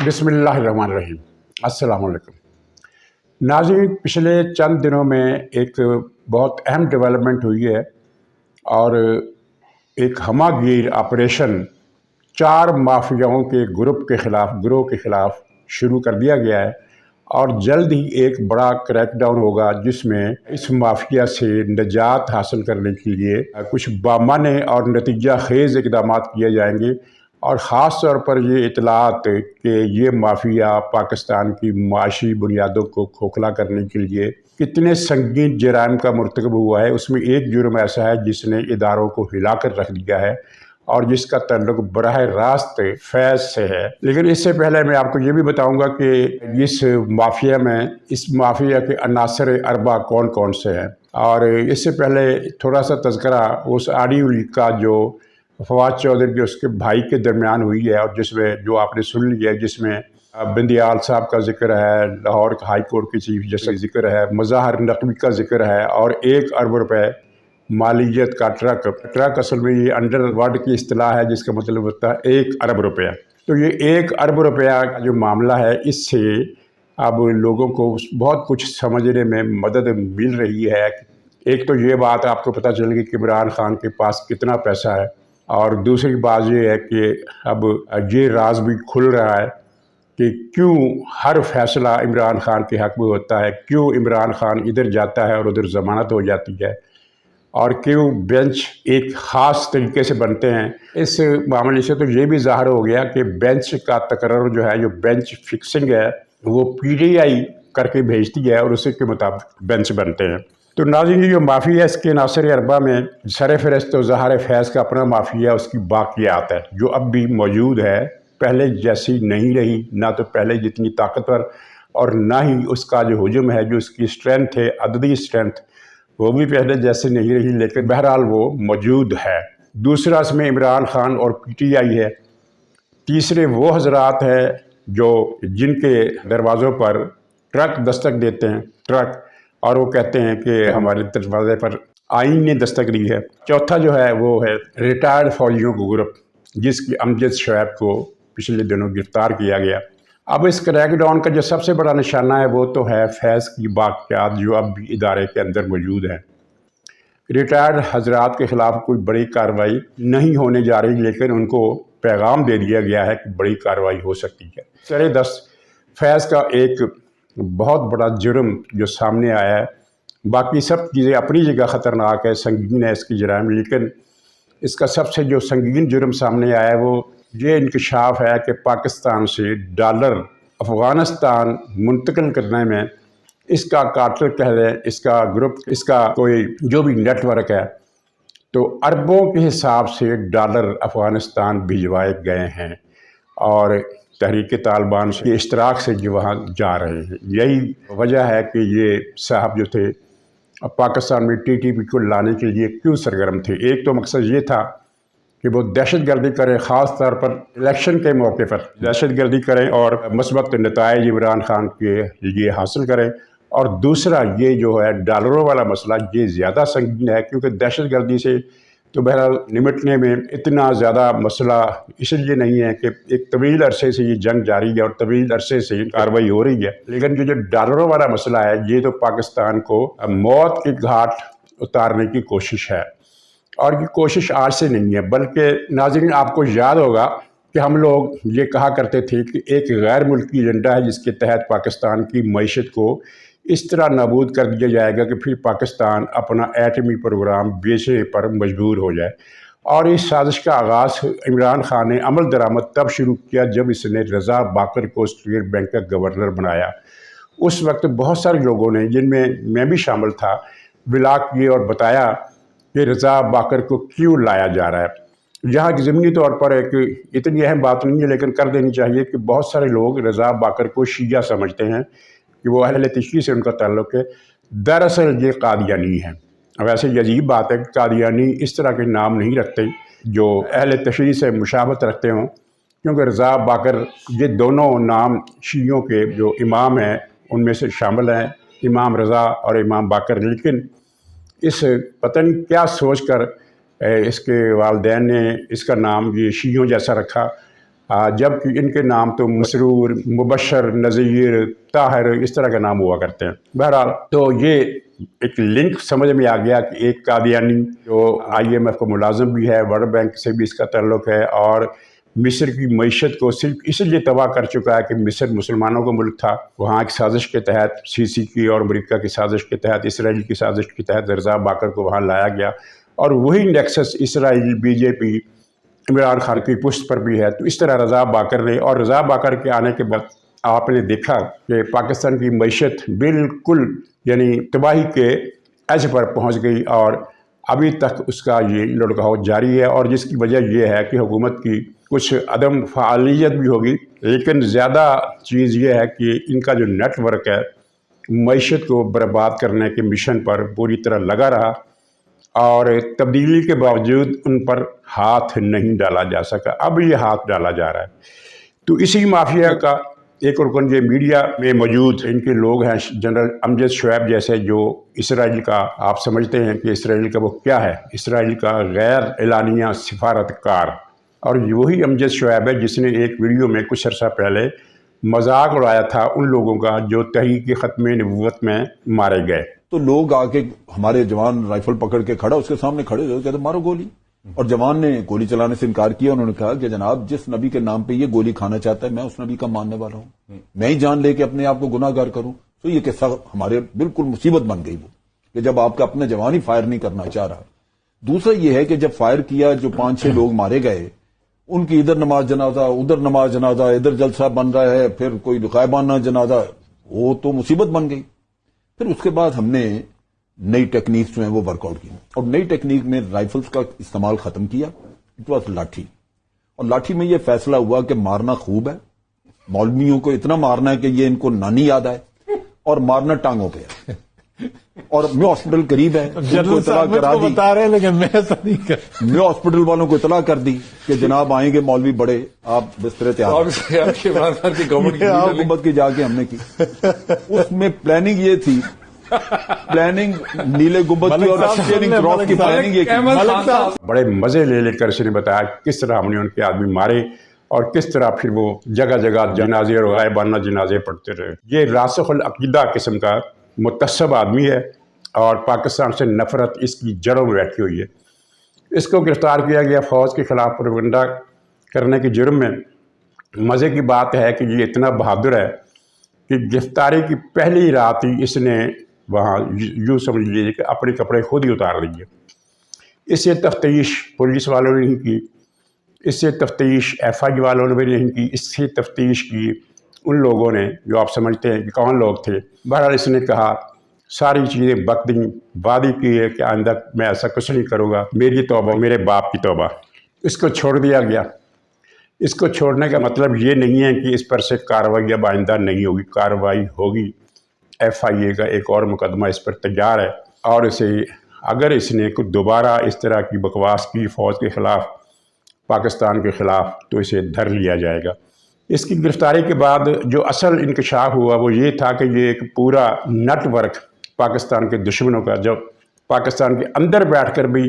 बिस्मिल्लाहिर्रहमानिर्रहीम। अस्सलाम वालेकुम। नाज़रीन, पिछले चंद दिनों में एक बहुत अहम डेवलपमेंट हुई है और एक हमागीर ऑपरेशन 4 माफियाओं के गिरोह के ख़िलाफ़ शुरू कर दिया गया है और जल्द ही एक बड़ा क्रैकडाउन होगा जिसमें इस माफिया से निजात हासिल करने के लिए कुछ बामाने और नतीजा खेज़ इक़दाम किए जाएंगे। और ख़ास तौर पर ये इतलात कि ये माफिया पाकिस्तान की माशी बुनियादों को खोखला करने के लिए कितने संगीन जराइम का मुर्तकब हुआ है, उसमें एक जुर्म ऐसा है जिसने इदारों को हिला कर रख दिया है और जिसका ताल्लुक बराह रास्त फैज़ से है। लेकिन इससे पहले मैं आपको ये भी बताऊंगा कि इस माफिया के अनासर अरबा कौन कौन से हैं। और इससे पहले थोड़ा सा तज़किरा उस ऑडियो लीक का जो फवाद चौधरी के उसके भाई के दरमियान हुई है और जिसमें जो आपने सुन लिया है, जिसमें बिंदियाल साहब का जिक्र है, लाहौर हाई कोर्ट की चीफ जस्टिस का जिक्र है, मज़ाहर नकवी का जिक्र है और 1 अरब रुपए मालियत का ट्रक असल में ये अंडरवर्ल्ड की इस्तिलाह है जिसका मतलब होता है 1 अरब रुपया। तो ये 1 अरब रुपया का जो मामला है, इससे अब लोगों को बहुत कुछ समझने में मदद मिल रही है। एक तो ये बात आपको पता चल गई कि इमरान खान के पास कितना पैसा है और दूसरी बात ये है कि अब ये राज भी खुल रहा है कि क्यों हर फैसला इमरान खान के हक़ में होता है, क्यों इमरान खान इधर जाता है और उधर ज़मानत हो जाती है और क्यों बेंच एक ख़ास तरीके से बनते हैं। इस मामले से तो ये भी ज़ाहिर हो गया कि बेंच का तकर्रर जो है, जो बेंच फिक्सिंग है, वो PTI करके भेजती है और उसी के मुताबिक बेंच बनते हैं। तो नाज़रीन, जो माफिया है इसके नासिर अरबा में सरफ़हरिस्त तो ज़हार फैज़ का अपना माफिया, उसकी बाक़ियात है जो अब भी मौजूद है, पहले जैसी नहीं रही, ना तो पहले जितनी ताकतवर और ना ही उसका जो हुजूम है, जो उसकी स्ट्रेंथ है, अददी स्ट्रेंथ, वो भी पहले जैसे नहीं रही, लेकिन बहरहाल वो मौजूद है। दूसरा इसमें इमरान खान और PTI है। तीसरे वो हजरात हैं जो जिनके दरवाज़ों पर ट्रक दस्तक देते हैं, ट्रक, और वो कहते हैं कि हमारे दरवाजे पर आइन ने दस्तक दी है। चौथा जो है वो है रिटायर्ड फौजियों का ग्रुप, जिसकी अमजद शोएब को पिछले दिनों गिरफ्तार किया गया। अब इस क्रैकडाउन का जो सबसे बड़ा निशाना है वो तो है फैज़ की बाक़ियात जो अब भी इदारे के अंदर मौजूद हैं। रिटायर्ड हजरात के ख़िलाफ़ कोई बड़ी कार्रवाई नहीं होने जा रही, लेकिन उनको पैगाम दे दिया गया है कि बड़ी कार्रवाई हो सकती है। सरे 10 फैज़ का एक बहुत बड़ा जुर्म जो सामने आया है। बाकी सब चीज़ें अपनी जगह ख़तरनाक है, संगीन है इसकी जराइम, लेकिन इसका सबसे जो संगीन जुर्म सामने आया है वो ये इंकशाफ है कि पाकिस्तान से डॉलर अफ़गानिस्तान मुंतकिल करने में इसका कार्टेल कह लें, इसका ग्रुप, इसका कोई जो भी नेटवर्क है, तो अरबों के हिसाब से डॉलर अफ़गानिस्तान भिजवाए गए हैं और तहरीक तालिबान के इश्तराक से जो वहाँ जा रहे हैं। यही वजह है कि ये साहब जो थे पाकिस्तान में TTP को लाने के लिए क्यों सरगर्म थे। एक तो मकसद ये था कि वो दहशतगर्दी करें, ख़ास तौर पर इलेक्शन के मौके पर दहशतगर्दी करें और मस्बत नताइज इमरान खान के लिए हासिल करें। और दूसरा ये जो है डॉलरों वाला मसला, ये ज़्यादा संगीन है क्योंकि दहशतगर्दी से तो बहरहाल निमटने में इतना ज़्यादा मसला इसलिए नहीं है कि एक तवील अरसे से ये जंग जारी है और तवील अरसे से कार्रवाई हो रही है, लेकिन जो डॉलरों वाला मसला है ये तो पाकिस्तान को मौत की घाट उतारने की कोशिश है। और ये कोशिश आज से नहीं है, बल्कि नाज़रीन आपको याद होगा कि हम लोग ये कहा करते थे कि एक गैर मुल्की एजेंडा है जिसके तहत पाकिस्तान की मईशत को इस तरह नाबूद कर दिया जाएगा कि फिर पाकिस्तान अपना एटमी प्रोग्राम बेचने पर मजबूर हो जाए। और इस साजिश का आगाज़ इमरान खान ने अमल दरामद तब शुरू किया जब इसने रज़ा बाकर को स्टेट बैंक का गवर्नर बनाया। उस वक्त बहुत सारे लोगों ने, जिनमें मैं भी शामिल था, विलाक किए और बताया कि रज़ा बाकर को क्यों लाया जा रहा है। जहाँ ज़मीनी तौर पर एक इतनी अहम बात नहीं है, लेकिन कर देनी चाहिए कि बहुत सारे लोग रज़ा बाकर को शिया समझते हैं कि वो अहले तशरीह से उनका ताल्लुक़ है। दरअसल ये कादियानी है। अब ऐसे ये अजीब बात है कि कादियानी इस तरह के नाम नहीं रखते जो अहले तशरीह से मुशाबहत रखते हों, क्योंकि रज़ा बाकर ये दोनों नाम शियों के जो इमाम हैं उनमें से शामिल हैं, इमाम रज़ा और इमाम बाकर। लेकिन इस पता नहीं क्या सोच कर इसके वालिदैन ने इसका नाम ये शियों जैसा रखा جبکہ ان کے نام تو مسرور، مبشر، نذیر، طاہر اس طرح کے نام ہوا کرتے ہیں۔ بہرحال تو یہ ایک لنک سمجھ میں آ گیا کہ ایک قادیانی جو IMF کا ملازم بھی ہے، ورلڈ بینک سے بھی اس کا تعلق ہے، اور مصر کی معیشت کو صرف اس لیے تباہ کر چکا ہے کہ مصر مسلمانوں کا ملک تھا، وہاں ایک سازش کے تحت CC کی اور امریکہ کی سازش کے تحت، اسرائیل کی سازش کے تحت رضا باکر کو وہاں لایا گیا، اور وہی نیکسس اسرائیل BJP عمران خان کی پشت پر بھی ہے۔ تو اس طرح رضا باکر نے، اور رضا باکر کے آنے کے بعد آپ نے دیکھا کہ پاکستان کی معیشت بالکل یعنی تباہی کے ایج پر پہنچ گئی، اور ابھی تک اس کا یہ لڑکھاؤ جاری ہے، اور جس کی وجہ یہ ہے کہ حکومت کی کچھ عدم فعالیت بھی ہوگی، لیکن زیادہ چیز یہ ہے کہ ان کا جو نیٹ ورک ہے معیشت کو برباد کرنے کے مشن پر پوری طرح لگا رہا، اور تبدیلی کے باوجود ان پر ہاتھ نہیں ڈالا جا سکا۔ اب یہ ہاتھ ڈالا جا رہا ہے۔ تو اسی مافیا کا ایک رکن یہ میڈیا میں موجود ان کے لوگ ہیں، جنرل امجد شعیب جیسے، جو اسرائیل کا آپ سمجھتے ہیں کہ اسرائیل کا وہ کیا ہے، اسرائیل کا غیر اعلانیہ سفارتکار، اور وہی امجد شعیب ہے جس نے ایک ویڈیو میں کچھ عرصہ پہلے مذاق اڑایا تھا ان لوگوں کا جو تحریک ختم نبوت میں مارے گئے۔ تو لوگ آ کے ہمارے جوان رائفل پکڑ کے کھڑا، اس کے سامنے کھڑے ہوئے کہتے مارو گولی، اور جوان نے گولی چلانے سے انکار کیا۔ انہوں نے کہا کہ جناب جس نبی کے نام پہ یہ گولی کھانا چاہتا ہے میں اس نبی کا ماننے والا ہوں، میں ہی جان لے کے اپنے آپ کو گناہ گار کروں۔ تو یہ قصہ ہمارے بالکل مصیبت بن گئی وہ، کہ جب آپ کا اپنے جوان ہی فائر نہیں کرنا چاہ رہا۔ دوسرا یہ ہے کہ جب فائر کیا، جو 5-6 لوگ مارے گئے، ان کی ادھر نماز جنازہ، ادھر نماز جنازہ، ادھر جلسہ بن رہا ہے، پھر کوئی غائبانہ جنازہ، وہ تو مصیبت بن گئی۔ پھر اس کے بعد ہم نے نئی ٹیکنیکس جو ہیں وہ ورک آؤٹ کی، اور نئی ٹیکنیک میں رائفلز کا استعمال ختم کیا، اٹ واز لاٹھی۔ اور لاٹھی میں یہ فیصلہ ہوا کہ مارنا خوب ہے، مولویوں کو اتنا مارنا ہے کہ یہ ان کو نانی یاد آئے، اور مارنا ٹانگوں پہ ہے۔ اور میں ہاسپٹل قریب ہے، ان کو اطلاع کرا دی، بتا رہے ہیں لیکن میں ایسا نہیں کر، میں ہاسپٹل والوں کو اطلاع کر دی کہ جناب آئیں گے مولوی بڑے، آپ بسترے تیار حکومت کی جا کے ہم نے کی۔ اس میں پلاننگ یہ تھی، پلاننگ نیلے گنبد کی اور شیرنگ کراس کی پلاننگ یہ کی۔ بڑے مزے لے کر اس نے بتایا کس طرح ہم نے ان کے آدمی مارے، اور کس طرح پھر وہ جگہ جگہ جنازے اور غائبانہ جنازے پڑھتے رہے۔ یہ راسخ العقیدہ قسم کا متعصب آدمی ہے، اور پاکستان سے نفرت اس کی جڑوں میں بیٹھی ہوئی ہے۔ اس کو گرفتار کیا گیا فوج کے خلاف پروپیگنڈا کرنے کے جرم میں۔ مزے کی بات ہے کہ یہ اتنا بہادر ہے کہ گرفتاری کی پہلی رات ہی اس نے وہاں یوں سمجھ لیجیے کہ اپنے کپڑے خود ہی اتار دیے۔ اس سے تفتیش پولیس والوں نے نہیں کی، اس سے تفتیش FI والوں نے بھی نہیں کی، اس سے تفتیش کی ان لوگوں نے جو آپ سمجھتے ہیں کہ کون لوگ تھے۔ بہرحال اس نے کہا ساری چیزیں بک دیں، وعدے کی ہے کہ آئندہ میں ایسا کچھ نہیں کروں گا، میری توبہ میرے باپ کی توبہ۔ اس کو چھوڑ دیا گیا۔ اس کو چھوڑنے کا مطلب یہ نہیں ہے کہ اس پر سے کارروائی اب آئندہ نہیں ہوگی، کارروائی ہوگی۔ FIA کا ایک اور مقدمہ اس پر تیار ہے، اور اسے اگر اس نے کچھ دوبارہ اس طرح کی بکواس کی فوج کے خلاف، پاکستان کے خلاف، تو اسے دھر لیا جائے گا۔ اس کی گرفتاری کے بعد جو اصل انکشاف ہوا وہ یہ تھا کہ یہ ایک پورا نیٹ ورک پاکستان کے دشمنوں کا، جو پاکستان کے اندر بیٹھ کر بھی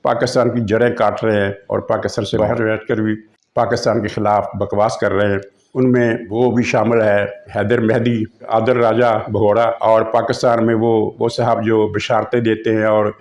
پاکستان کی جڑیں کاٹ رہے ہیں، اور پاکستان سے باہر بیٹھ کر بھی پاکستان کے خلاف بکواس کر رہے ہیں۔ ان میں وہ بھی شامل ہے حیدر مہدی، عادل راجہ بھگوڑا، اور پاکستان میں وہ صاحب جو بشارتیں دیتے ہیں، اور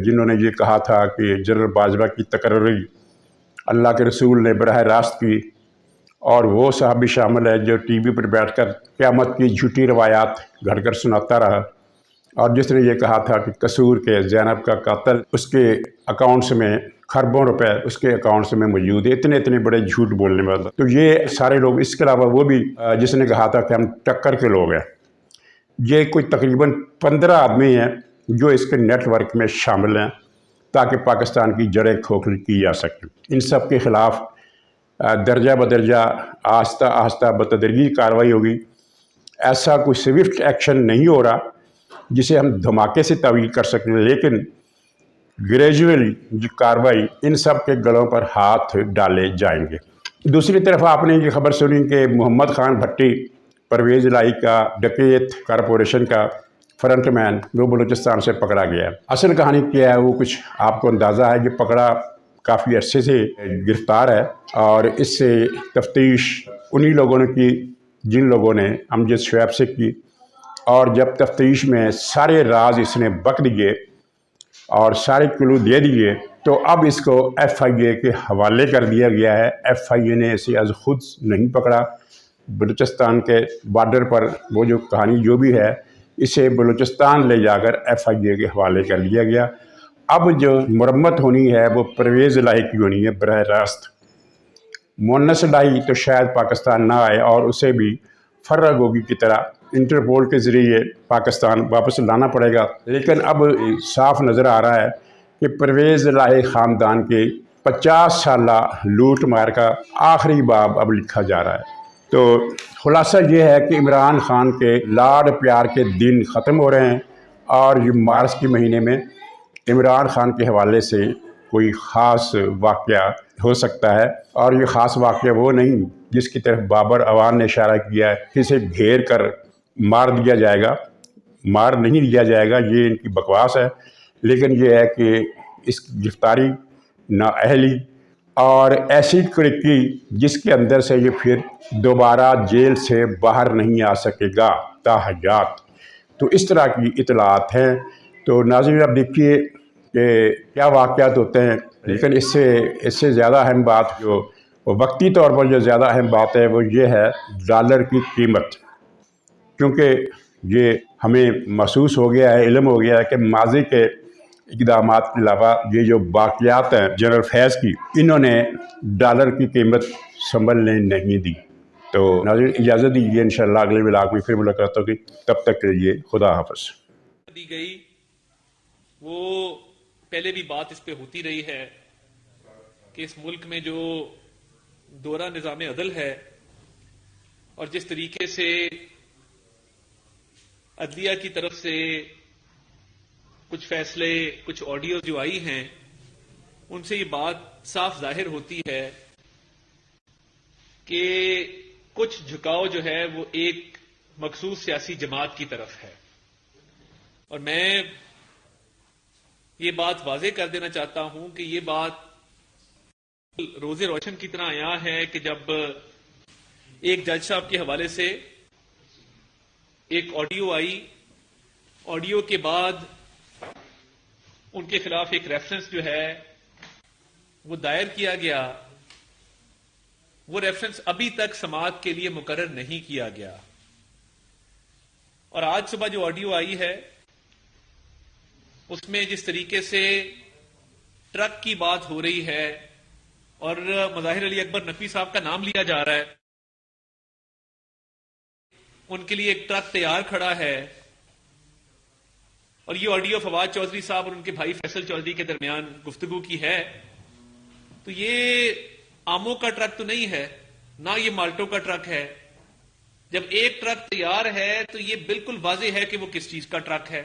جنہوں نے یہ کہا تھا کہ جنرل باجوہ کی تقرری اللہ کے رسول نے براہ راست کی، اور وہ صاحب بھی شامل ہے جو ٹی وی پر بیٹھ کر قیامت کی جھوٹی روایات گھڑ کر سناتا رہا، اور جس نے یہ کہا تھا کہ قصور کے زینب کا قاتل اس کے اکاؤنٹس میں خربوں روپے اس کے اکاؤنٹس میں موجود ہے، اتنے بڑے جھوٹ بولنے والا۔ تو یہ سارے لوگ، اس کے علاوہ وہ بھی جس نے کہا تھا کہ ہم ٹکر کے لوگ ہیں، یہ کوئی تقریباً 15 آدمی ہیں جو اس کے نیٹ ورک میں شامل ہیں تاکہ پاکستان کی جڑیں کھوکھلی کی جا سکیں۔ ان سب کے خلاف درجہ بدرجہ آہستہ آہستہ بتدریج کارروائی ہوگی۔ ایسا کوئی سوئفٹ ایکشن نہیں ہو رہا جسے ہم دھماکے سے تعویل کر سکیں، لیکن گریجولی جو کارروائی ان سب کے گلوں پر ہاتھ ڈالے جائیں گے۔ دوسری طرف آپ نے یہ خبر سنی کہ محمد خان بھٹی، پرویز الہی کا ڈکیت کارپوریشن کا فرنٹ مین، وہ بلوچستان سے پکڑا گیا ہے۔ اصل کہانی کیا ہے وہ کچھ آپ کو اندازہ ہے کہ پکڑا काफ़ी अरसे से गिरफ्तार है और इससे तफ्तीश उन्हीं लोगों ने की जिन लोगों ने अमजद शुएब से की, और जब तफ्तीश में सारे राज इसने बक दिए और सारे क्लू दे दिए तो अब इसको FIA के हवाले कर दिया गया है। FIA ने इसे आज खुद नहीं पकड़ा, बलूचिस्तान के बॉर्डर पर वो जो कहानी जो भी है इसे बलूचिस्तान ले जाकर FIA के हवाले कर दिया गया। अब जो मुरम्मत होनी है वो परवेज़ इलाही की होनी है बराह रास्त। मुअन्नस इलाही तो शायद पाकिस्तान ना आए और उसे भी फर्रा गोगी की तरह इंटरपोल के ज़रिए पाकिस्तान वापस लाना पड़ेगा। लेकिन अब साफ नज़र आ रहा है कि परवेज़ इलाही ख़ानदान के 50 साला लूट मार का आखिरी बाब अब लिखा जा रहा है। तो खुलासा ये है कि इमरान खान के लाड प्यार के दिन ख़त्म हो रहे हैं और ये मार्च के महीने में इमरान खान के हवाले से कोई ख़ास वाक़या हो सकता है, और ये ख़ास वाक़या वो नहीं जिसकी तरफ बाबर अवान ने इशारा किया है कि इसे घेर कर मार दिया जाएगा। मार नहीं दिया जाएगा, ये इनकी बकवास है। लेकिन ये है कि इस गिरफ्तारी, नाअहली और ऐसी कुरीकी जिसके अंदर से ये फिर दोबारा जेल से बाहर नहीं आ सकेगा ताहयात। तो इस तरह की इतलात हैं। तो नाज़रीन अब देखिए कि क्या वाक़यात होते हैं। लेकिन इससे ज़्यादा अहम बात जो वक्ती तौर पर जो ज़्यादा अहम बात है वो ये है डॉलर की कीमत, क्योंकि ये हमें महसूस हो गया है, इल्म हो गया है कि माजी के इक़दामात के अलावा ये जो बाक़ियात हैं जनरल फैज़ की, इन्होंने डॉलर की कीमत संभलने नहीं दी। तो नाज़रीन इजाज़त दीजिए, इंशाअल्लाह अगले व्लॉग में फिर मुलाकात होगी। तब तक के लिए खुदा हाफ़िज़। दी गई वो पहले भी बात इस पे होती रही है कि इस मुल्क में जो दोहरा निज़ाम अदल है और जिस तरीके से अदलिया की तरफ से कुछ फैसले, कुछ ऑडियो जो आई हैं, उनसे ये बात साफ जाहिर होती है कि कुछ झुकाव जो है वो एक मखसूस सियासी जमात की तरफ है। और मैं ये बात वाज़ेह कर देना चाहता हूं कि ये बात रोज़े रोशन की तरह आया है कि जब एक जज साहब के हवाले से एक ऑडियो आई, ऑडियो के बाद उनके खिलाफ एक रेफरेंस जो है वो दायर किया गया, वो रेफरेंस अभी तक समाअत के लिए मुकर्रर नहीं किया गया। और आज सुबह जो ऑडियो आई है उसमें जिस तरीके से ट्रक की बात हो रही है और मज़ाहिर अली अकबर नकवी साहब का नाम लिया जा रहा है, उनके लिए एक ट्रक तैयार खड़ा है, और ये ऑडियो फवाद चौधरी साहब और उनके भाई फैसल चौधरी के दरमियान गुफ्तगू की है, तो ये आमों का ट्रक तो नहीं है, ना ये माल्टो का ट्रक है। जब एक ट्रक तैयार है तो ये बिल्कुल वाज़ेह है कि वो किस चीज का ट्रक है।